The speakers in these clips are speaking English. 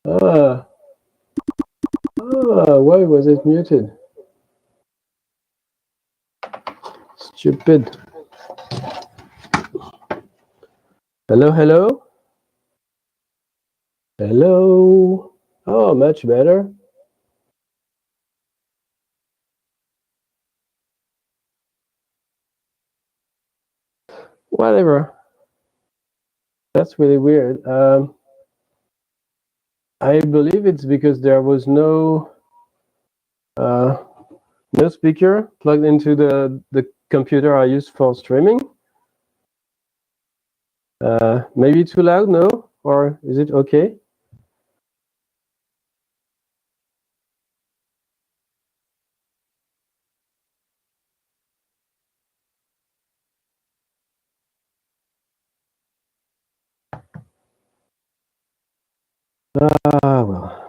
Ah, why was it muted? Stupid. Hello, hello? Hello? Oh, much better. Whatever. That's really weird. I believe it's because there was no speaker plugged into the computer I use for streaming. Maybe too loud, no? Or is it okay? Ah, well.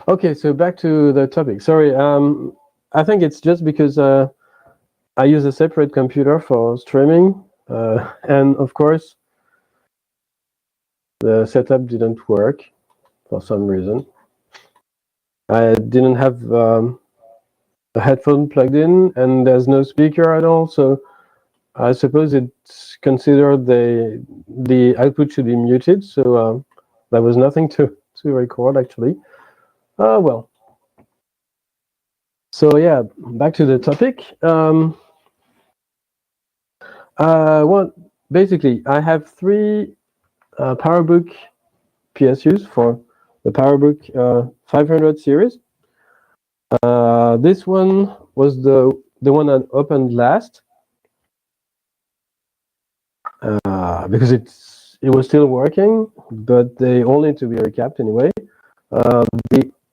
Okay, so back to the topic. Sorry, I think it's just because I use a separate computer for streaming, and of course, the setup didn't work for some reason. I didn't have a headphone plugged in, and there's no speaker at all, so I suppose it's considered the output should be muted, so there was nothing to record actually. Well. So yeah, back to the topic. Basically, I have three PowerBook PSUs for the PowerBook 500 series. This one was the one I opened last because it was still working, but they all need to be recapped anyway.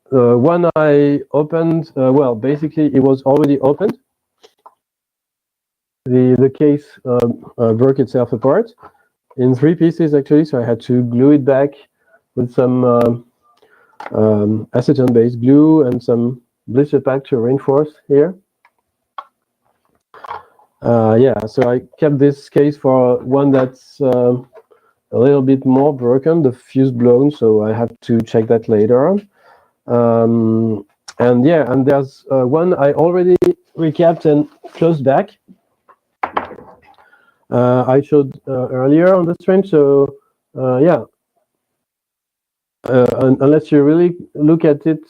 The one I opened, well, basically it was already opened. The case broke itself apart in 3 pieces actually, so I had to glue it back with some acetone-based glue and some blister pack to reinforce here. Yeah, so I kept this case for one that's a little bit more broken, the fuse blown, so I have to check that later on. And yeah, and there's one I already recapped and closed back. I showed earlier on the stream, so yeah. Unless you really look at it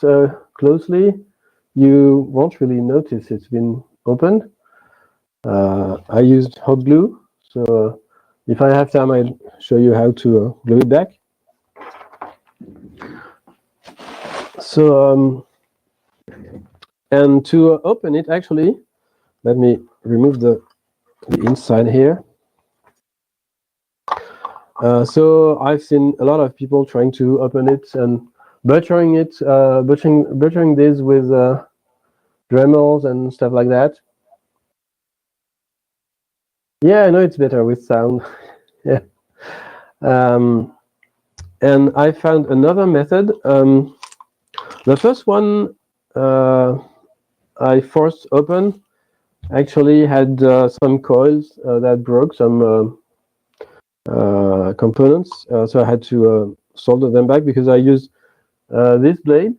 closely, you won't really notice it's been opened. I used hot glue, so if I have time, I'll show you how to glue it back. So, and to open it, actually, let me remove the inside here. So I've seen a lot of people trying to open it and butchering it, butchering this with Dremels and stuff like that. Yeah, I know it's better with sound. Yeah. And I found another method. The first one I forced open actually had some coils that broke, some components, so I had to solder them back because I used this blade,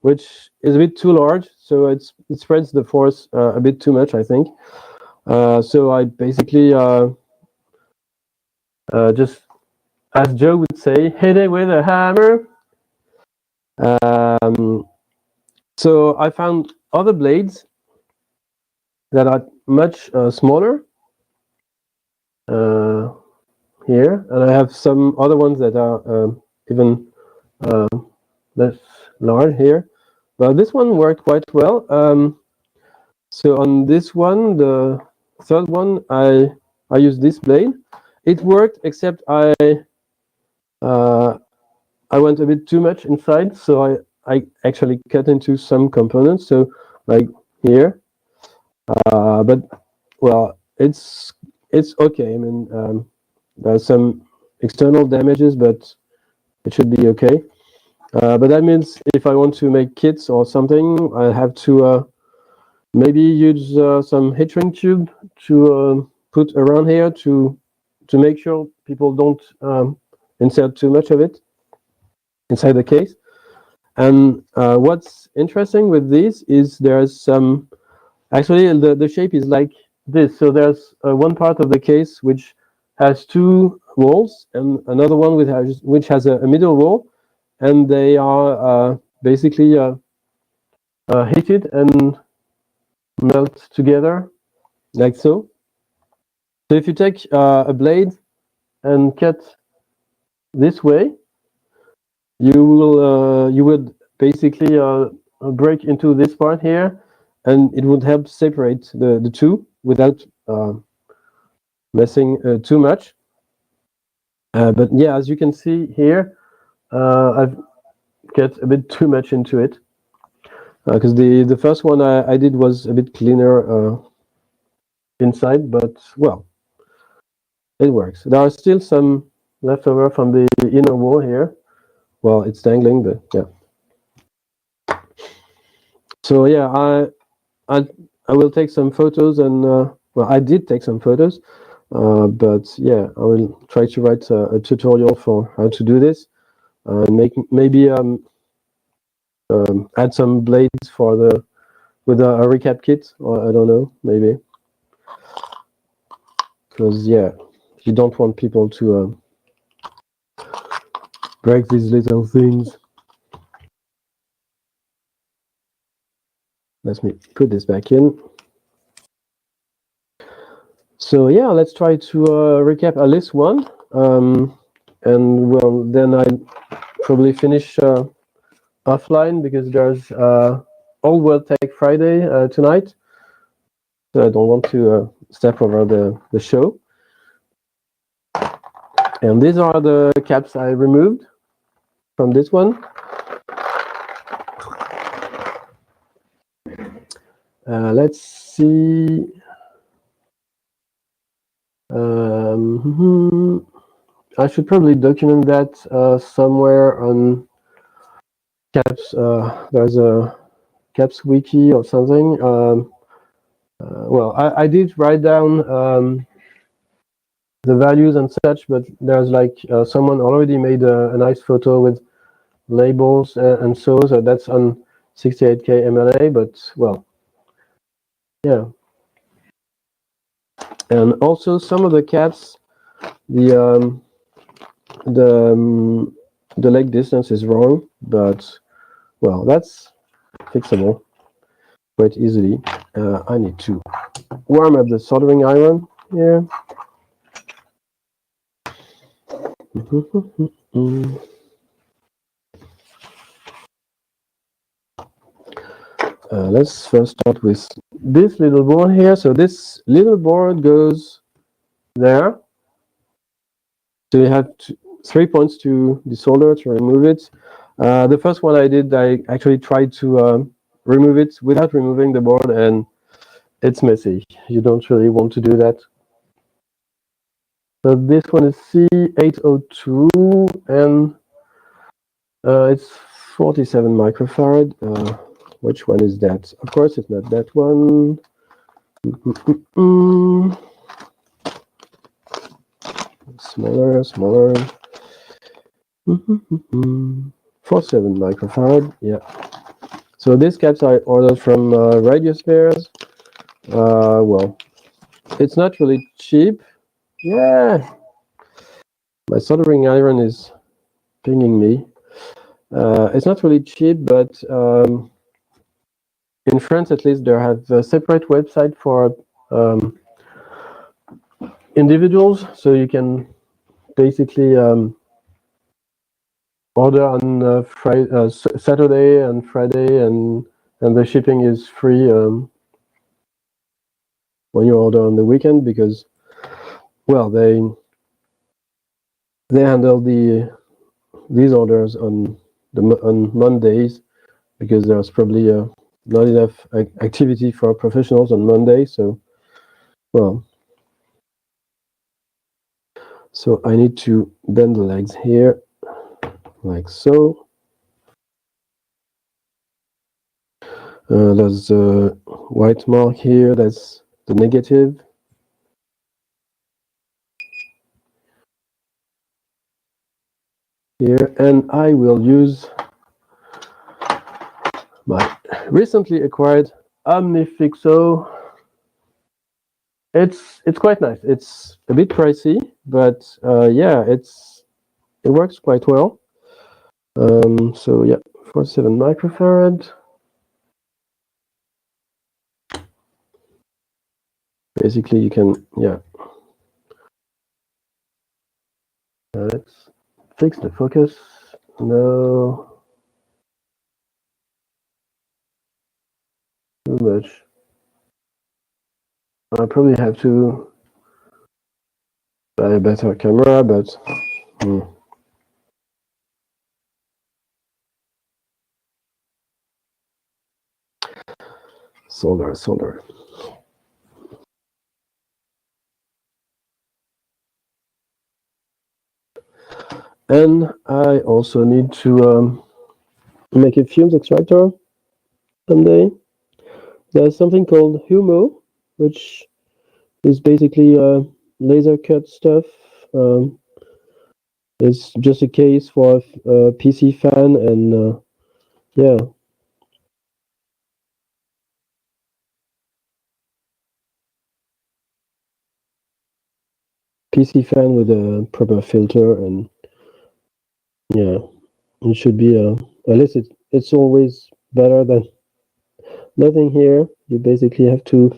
which is a bit too large, so it spreads the force a bit too much, I think. So I basically just, as Joe would say, hit it with a hammer. So I found other blades that are much smaller here, and I have some other ones that are even less large here. But this one worked quite well. So on this one, the third one, I used this blade. It worked, except I went a bit too much inside, so I actually cut into some components. So like here, but well, it's okay. I mean, there's some external damages, but it should be okay. But that means if I want to make kits or something, I have to maybe use some heat shrink tube to put around here to make sure people don't insert too much of it inside the case. And what's interesting with these is there's some, actually the shape is like this. So there's one part of the case which has two walls and another one which has a middle wall, and they are basically heated and melt together like so. So if you take a blade and cut this way, you would basically break into this part here, and it would help separate the two without messing too much. But yeah, as you can see here, I've got a bit too much into it because the first one I did was a bit cleaner inside, but well, it works. There are still some leftover from the inner wall here. Well, it's dangling, but yeah. So yeah, I will take some photos, and well, I did take some photos, but yeah, I will try to write a tutorial for how to do this, and maybe add some blades for the with a recap kit, or I don't know, maybe, because yeah, you don't want people to break these little things. Let me put this back in. So yeah, let's try to recap at least one, and well, then I probably finish offline because there's All World Tech Friday tonight, so I don't want to step over the show. And these are the caps I removed from this one. Let's see. I should probably document that somewhere on caps. There's a caps wiki or something. Well, I did write down the values and such, but there's like someone already made a nice photo with labels and so that's on 68K MLA, but well, yeah. And also some of the caps, the leg distance is wrong, but well, that's fixable quite easily. I need to warm up the soldering iron here. Let's first start with this little board here. So this little board goes there. So you have 3 points to desolder to remove it. The first one I did, I actually tried to remove it without removing the board, and it's messy. You don't really want to do that. So this one is C802, and it's 47 microfarad. Which one is that? Of course, it's not that one. Smaller. 47 microfarad. Yeah. So these caps I ordered from Radius Fairs. Well, it's not really cheap. Yeah. My soldering iron is pinging me. It's not really cheap, but in France, at least, they have a separate website for individuals, so you can basically order on Saturday and Friday, and the shipping is free when you order on the weekend, because well, they handle these orders on Mondays, because there's probably not enough activity for professionals on Monday. So well, so I need to bend the legs here like so. There's a white mark here, that's the negative. Here, and I will use my recently acquired Omnifixo. It's quite nice. It's a bit pricey, but yeah, it works quite well. So yeah, 47 microfarad. Basically, you can, yeah. Let's fix the focus. No, too much. I probably have to buy a better camera, but solder. And I also need to make a fumes extractor someday. There's something called Humo, which is basically laser cut stuff. It's just a case for a PC fan, and yeah. PC fan with a proper filter, and yeah, it should be at least it's always better than nothing here. You basically have to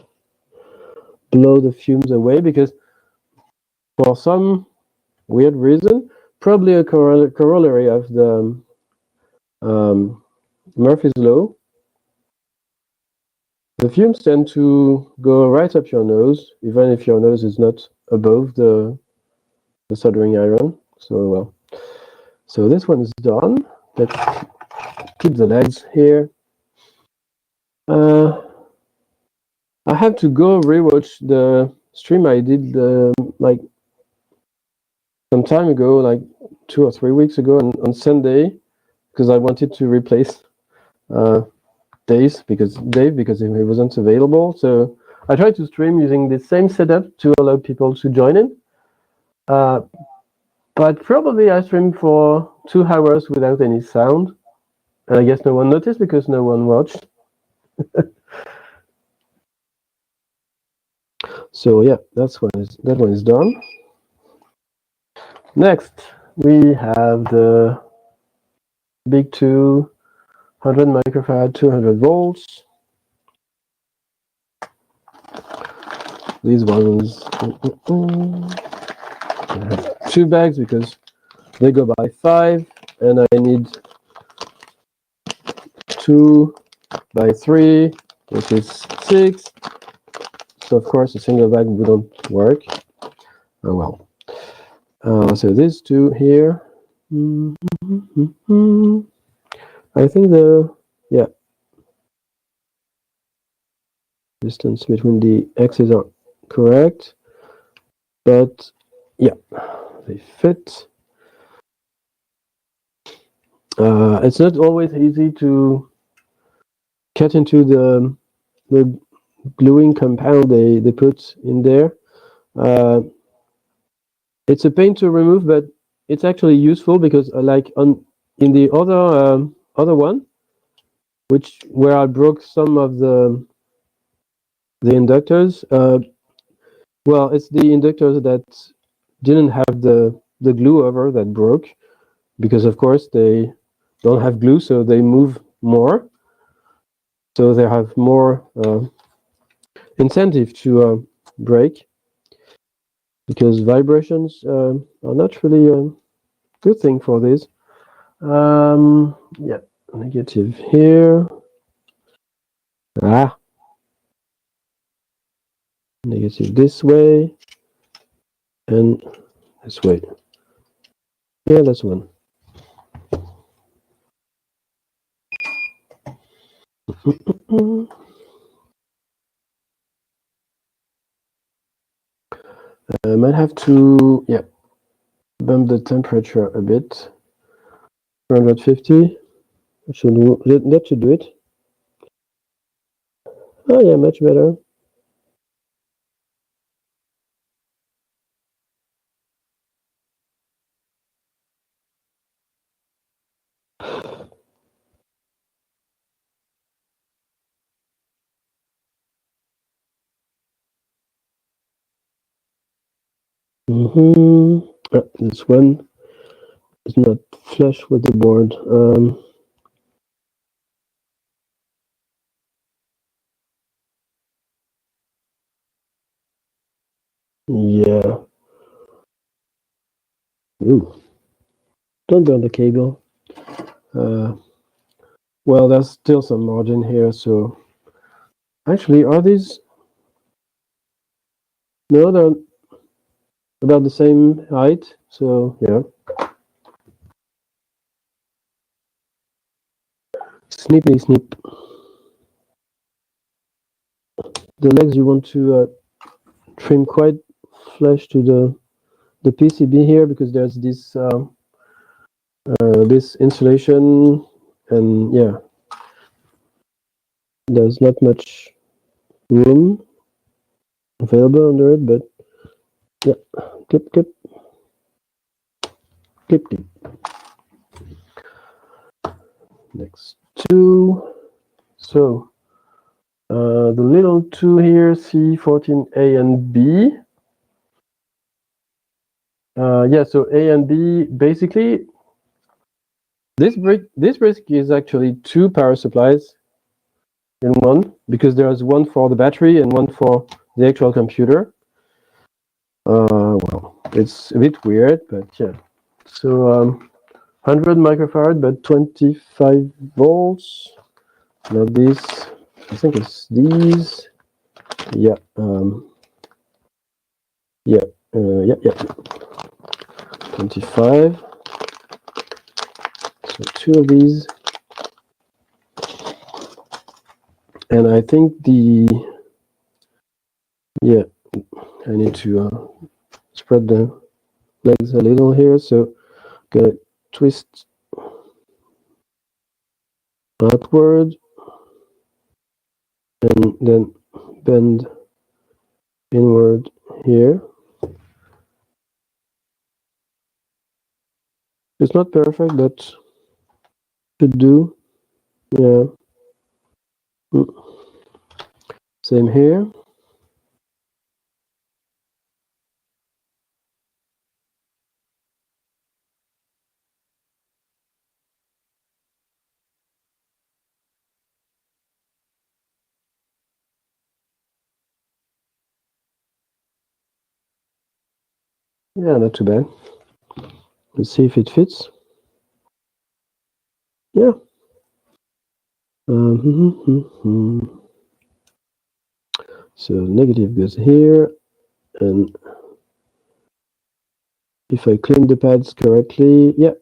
blow the fumes away, because for some weird reason, probably a corollary of the Murphy's Law, the fumes tend to go right up your nose, even if your nose is not above the soldering iron. So well, so this one is done. Let's keep the legs here. I have to go rewatch the stream I did like some time ago, like 2 or 3 weeks ago, on Sunday, because I wanted to replace Dave because he wasn't available. So I tried to stream using the same setup to allow people to join in. But probably I streamed for 2 hours without any sound, and I guess no one noticed because no one watched. So yeah, that one is done. Next, we have the big 200 microfarad, 200 volts. These ones, I have 2 bags because they go by 5, and I need 2 by 3, which is 6. So of course a single bag wouldn't work. Oh well. So these 2 here. I think the distance between the X's are correct, but yeah, they fit. It's not always easy to cut into the gluing compound they put in there. It's a pain to remove, but it's actually useful because like in the other one, where I broke some of the inductors. Well, it's the inductors that didn't have the glue over that broke, because of course they don't have glue, so they move more. So they have more incentive to break, because vibrations are not really a good thing for this. Yeah, negative here. Negative this way, and this way. Yeah, that's one. I might have to, yeah, bump the temperature a bit. 450. That should do it. Oh yeah, much better. This one is not flush with the board. Yeah. Ooh, don't burn the cable. Well, there's still some margin here, so actually, are these? No, they're about the same height. So yeah, snippy snip. The legs you want to trim quite flush to the PCB here because there's this insulation, and yeah, there's not much room available under it, but yeah, clip, clip, clip, clip. Next two. So the little two here, C14A and B. Yeah, so A and B, basically, this brick is actually two power supplies in one, because there's one for the battery and one for the actual computer. Well, it's a bit weird, but yeah. So 100 microfarad, but 25 volts. Not this. I think it's these. Yeah. Yeah. Yeah. 25. So two of these. And I think yeah, I need to spread the legs a little here. So gonna twist outward and then bend inward here. It's not perfect, but should do. Yeah. Same here. Yeah, not too bad. Let's see if it fits. Yeah. So negative goes here, and if I clean the pads correctly, yeah,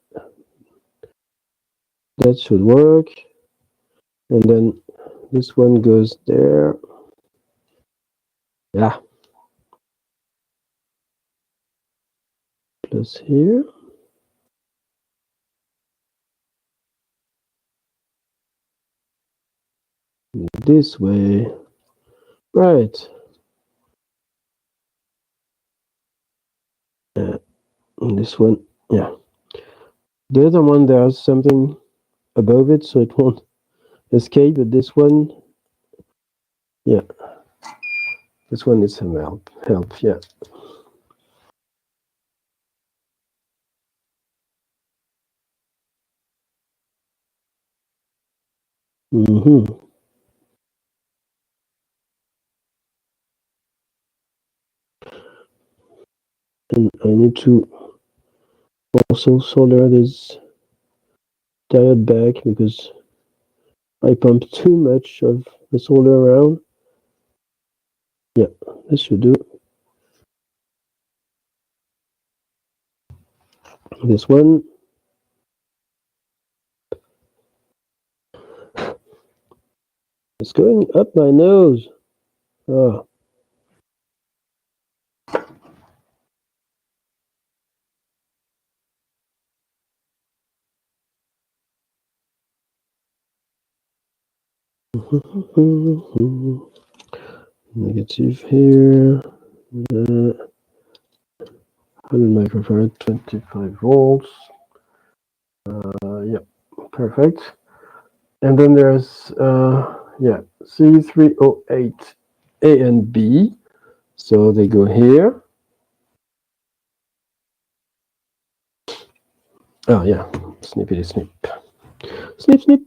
that should work. And then this one goes there. Yeah. Plus here. This way. Right. And this one, yeah. The other one, there's something above it, so it won't escape. But this one, yeah, this one needs some help. Yeah. And I need to also solder this diode back because I pumped too much of the solder around. Yeah, this should do. This one. It's going up my nose. Oh. Negative here. 100 microfarad, 25 volts. Yeah, perfect. And then there's yeah, C308 A and B. So they go here. Oh yeah, snippity snip. Snip snip.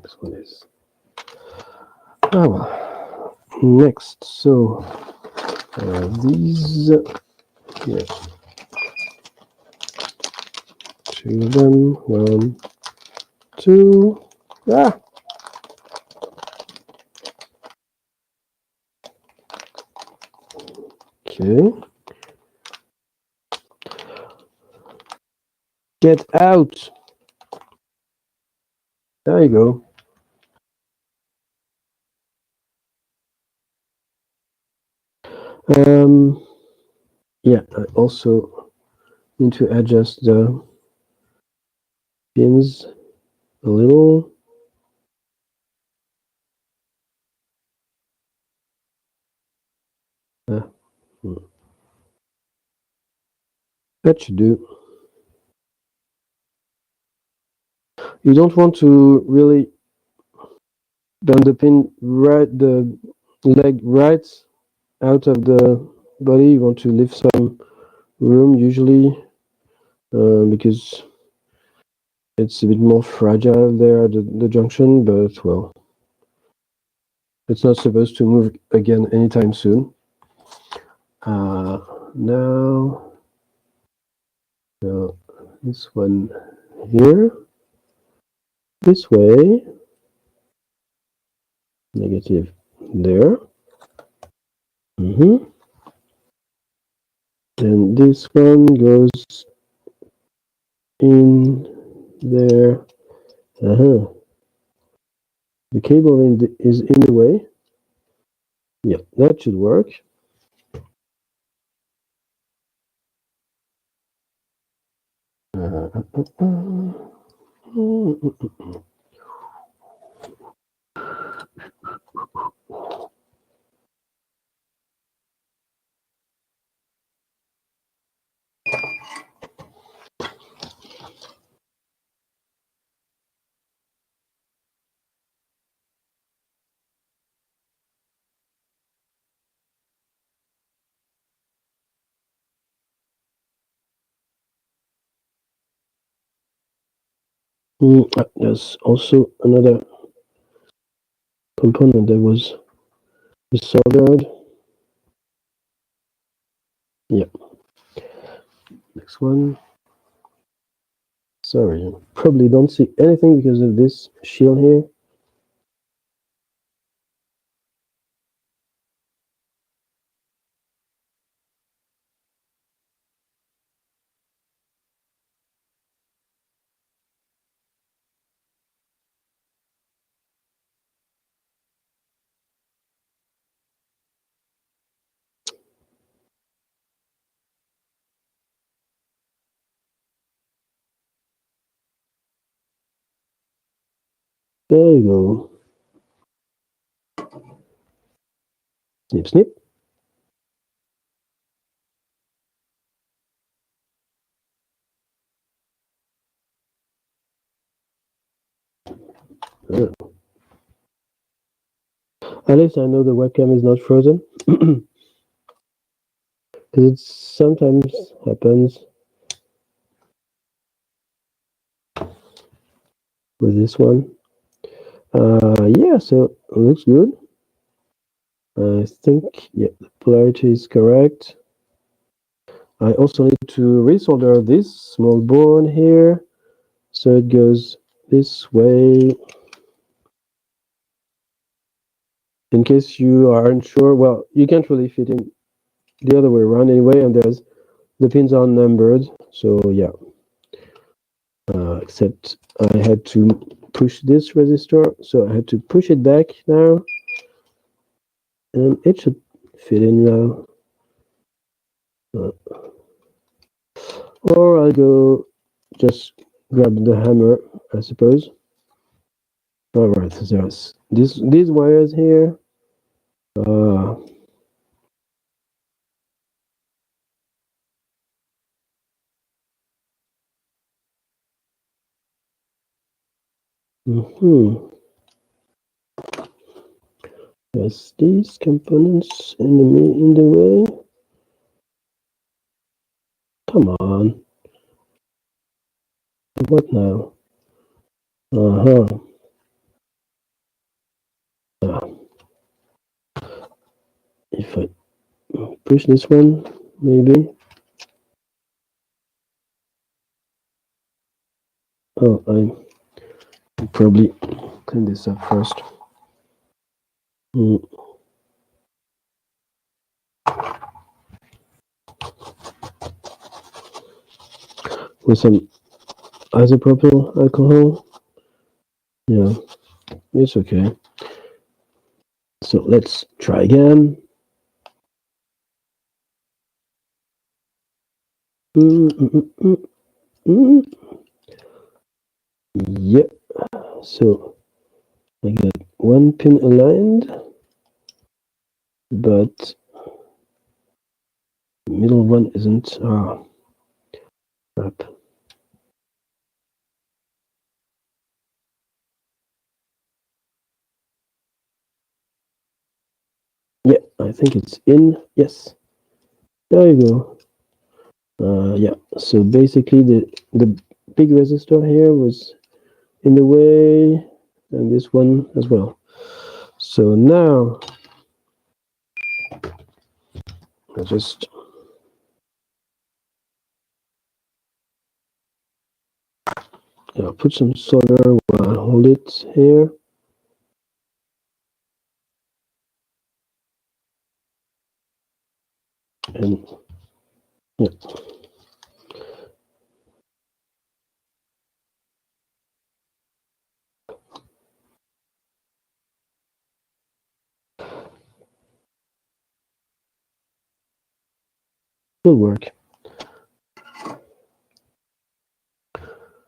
This one is. Oh well. Next, so these here. Two of them. 1, 2. Ah. Okay. Get out. There you go. Yeah, I also need to adjust the pins a little. That should do. You don't want to really bend the pin right, the leg right out of the body. You want to leave some room usually because it's a bit more fragile there, the junction, but well, it's not supposed to move again anytime soon. Now, this one here, this way, negative there. And this one goes in there. The cable is in the way. Yeah, that should work. There's also another component that was soldered. Yeah. Next one. Sorry, you probably don't see anything because of this shield here. There you go. Snip, snip. At least I know the webcam is not frozen. Because it sometimes happens with this one. Yeah, so it looks good. I think, yeah, the polarity is correct. I also need to resolder this small board here. So it goes this way. In case you are unsure, well, you can't really fit in the other way around anyway, and there's the pins are numbered, so yeah. Except I had to push this resistor, so I had to push it back now, and it should fit in now. Or I'll go just grab the hammer, I suppose. Alright, so there's these wires here. There's these components in the way. Come on. What now? If I push this one, maybe. Oh, I probably clean this up first. With some isopropyl alcohol. Yeah, it's okay. So let's try again. Yep. So I got one pin aligned, but the middle one isn't. Ah, crap. Yeah, I think it's in. Yes. There you go. Yeah. So basically, the big resistor here was in the way, and this one as well. So now I just put some solder while I hold it here. And yeah. Will work.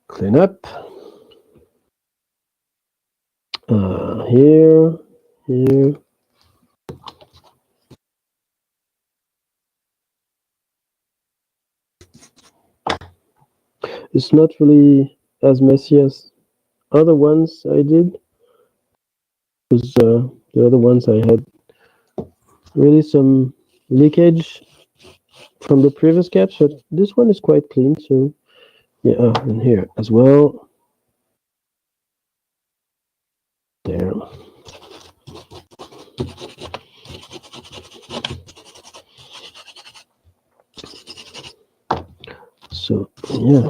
Clean up. Here. It's not really as messy as other ones I did, because the other ones I had really some leakage from the previous caps, but this one is quite clean. So yeah, and here as well. There. So yeah.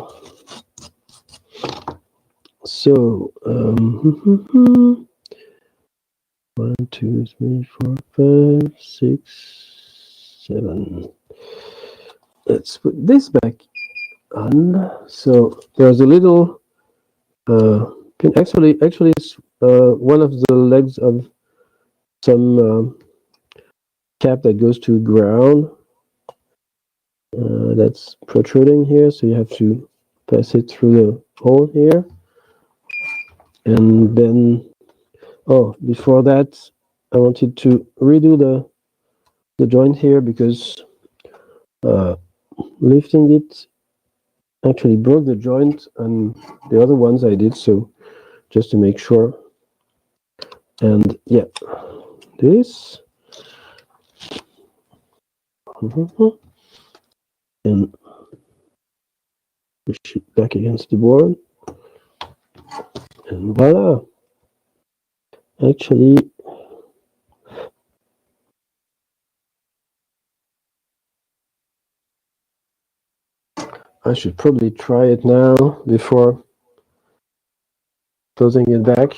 So 1, 2, 3, 4, 5, 6, 7. Let's put this back on. So there's a little pin. Actually, it's one of the legs of some cap that goes to ground. That's protruding here, so you have to pass it through the hole here. And then, before that, I wanted to redo the joint here, because lifting it actually broke the joint and the other ones I did, so just to make sure. And yeah, this. And push it back against the board. And voila. Actually, I should probably try it now before closing it back.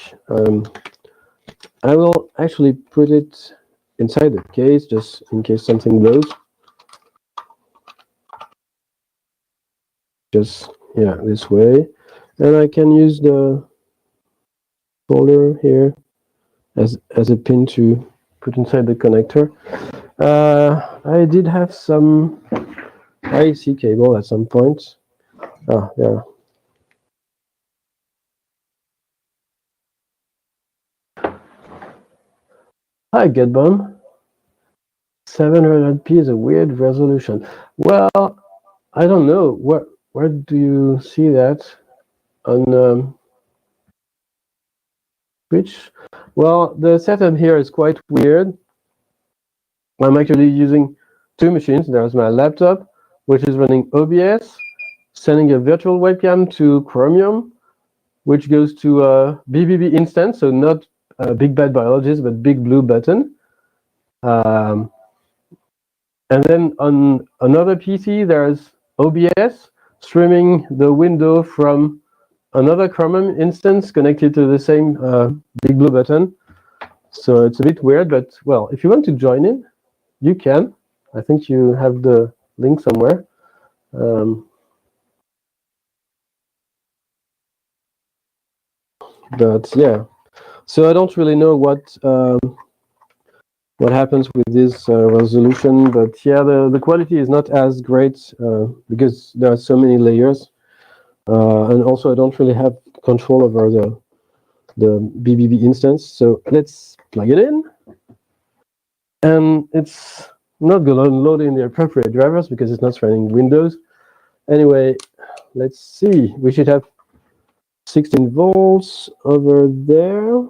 I will actually put it inside the case, just in case something blows. Just, yeah, this way. And I can use the folder here as a pin to put inside the connector. I did have some IC cable at some point. Ah, yeah. Hi, GetBum. 700p is a weird resolution. Well, I don't know. Where do you see that on Twitch? Well, the setup here is quite weird. I'm actually using two machines. There's my laptop, which is running OBS, sending a virtual webcam to Chromium, which goes to a BBB instance, so not Big Bad Biologist, but Big Blue Button. And then on another PC, there's OBS streaming the window from another Chromium instance connected to the same Big Blue Button. So it's a bit weird, but well, if you want to join in, you can. I think you have the link somewhere. But yeah, so I don't really know what happens with this resolution, but yeah, the quality is not as great because there are so many layers, and also I don't really have control over the BBB instance. So let's plug it in, and it's not going to load in the appropriate drivers because it's not running Windows. Anyway, let's see. We should have 16 volts over there.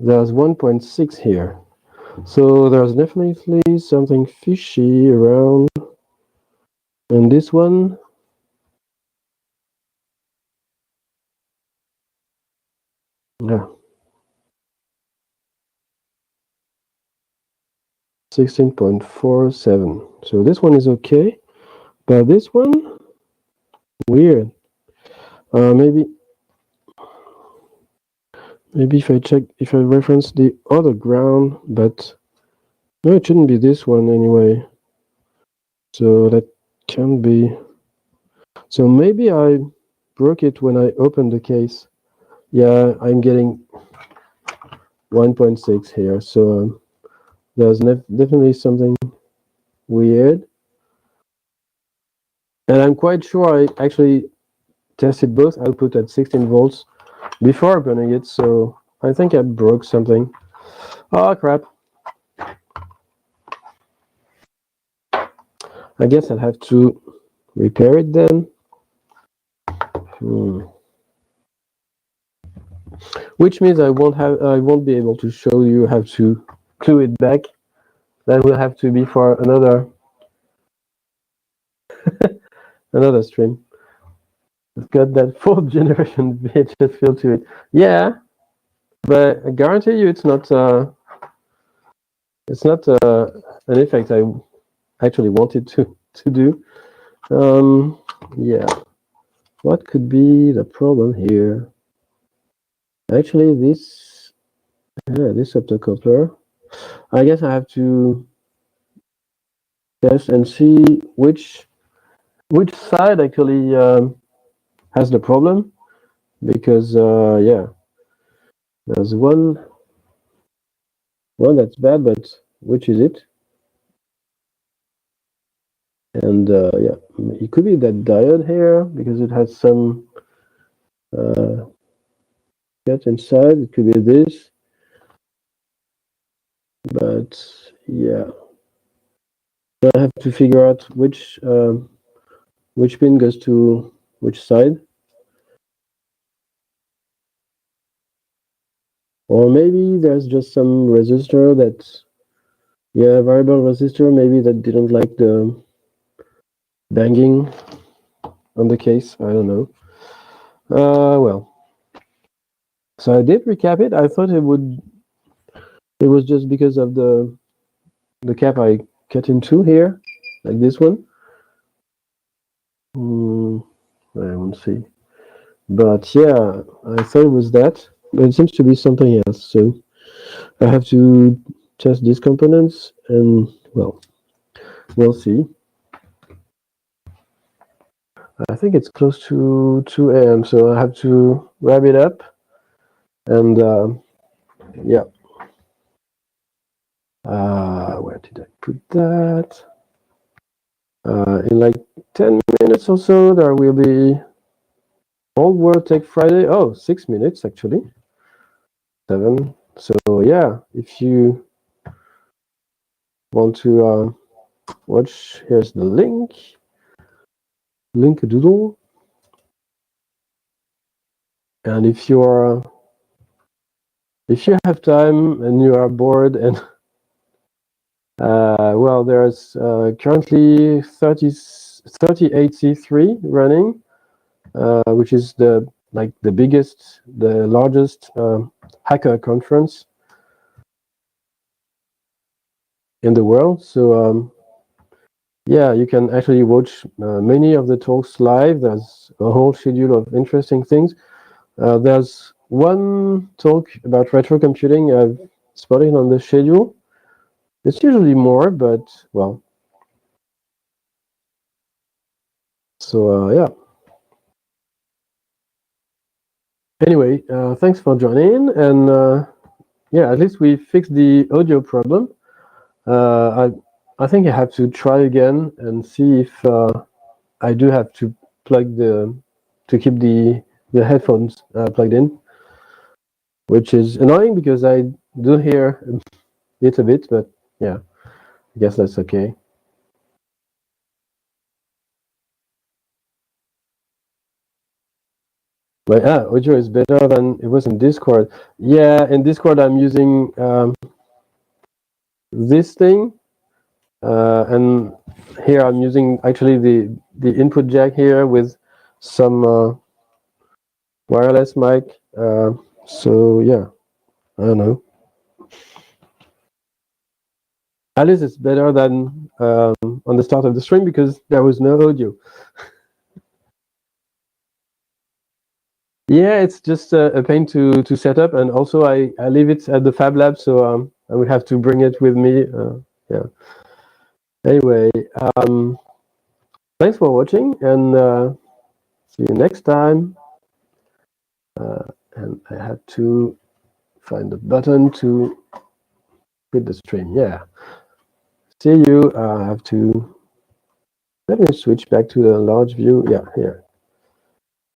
There's 1.6 here. So there's definitely something fishy around. And this one, yeah, 16.47. So this one is okay, but this one, weird. Maybe if I reference the other ground, but no, it shouldn't be this one anyway. So that can be. So maybe I broke it when I opened the case. Yeah, I'm getting 1.6 here. So there's definitely something weird. And I'm quite sure I actually tested both output at 16 volts before opening it. So I think I broke something. Oh, crap. I guess I'll have to repair it then. Which means I won't be able to show you how to glue it back. That will have to be for another stream. It's got that fourth generation VHS feel to it. Yeah, but I guarantee you it's not an effect I actually wanted to do. Yeah. What could be the problem here? Actually, this optocoupler. I guess I have to test and see which side actually has the problem, because yeah, there's one that's bad, but which is it? And yeah, it could be that diode here because it has some cut inside. It could be this, but yeah, I have to figure out which pin goes to which side. Or maybe there's just some resistor that, yeah, variable resistor, maybe that didn't like the banging on the case. I don't know. Well, so I did recap it. I thought it was just because of the cap I cut in two here, like this one. I won't see. But yeah, I thought it was that, but it seems to be something else. So I have to test these components, and well, we'll see. I think it's close to 2 a.m., so I have to wrap it up. And yeah. Where did I put that? In like 10 minutes or so, there will be Old World Tech Friday. Oh, 6 minutes actually. 7. So yeah, if you want to watch, here's the link. Link a doodle. And if you have time and you are bored and well, there's currently 38C3 running, which is the largest hacker conference in the world. So yeah, you can actually watch many of the talks live. There's a whole schedule of interesting things. There's one talk about retro computing I've spotted on the schedule. It's usually more, but well. So yeah. Anyway, thanks for joining, and yeah, at least we fixed the audio problem. I think I have to try again and see if I do have to plug to keep the headphones plugged in, which is annoying because I do hear a little bit, but yeah, I guess that's okay. But yeah, audio is better than it was in Discord. Yeah, in Discord I'm using this thing, and here I'm using actually the input jack here with some wireless mic. So yeah, I don't know. At least it's better than on the start of the stream because there was no audio. Yeah, it's just a pain to set up, and also I leave it at the Fab Lab, so I would have to bring it with me. Yeah. Anyway, thanks for watching, and see you next time. And I had to find the button to quit the stream. Yeah. See you. I have to let me switch back to the large view. Yeah, here.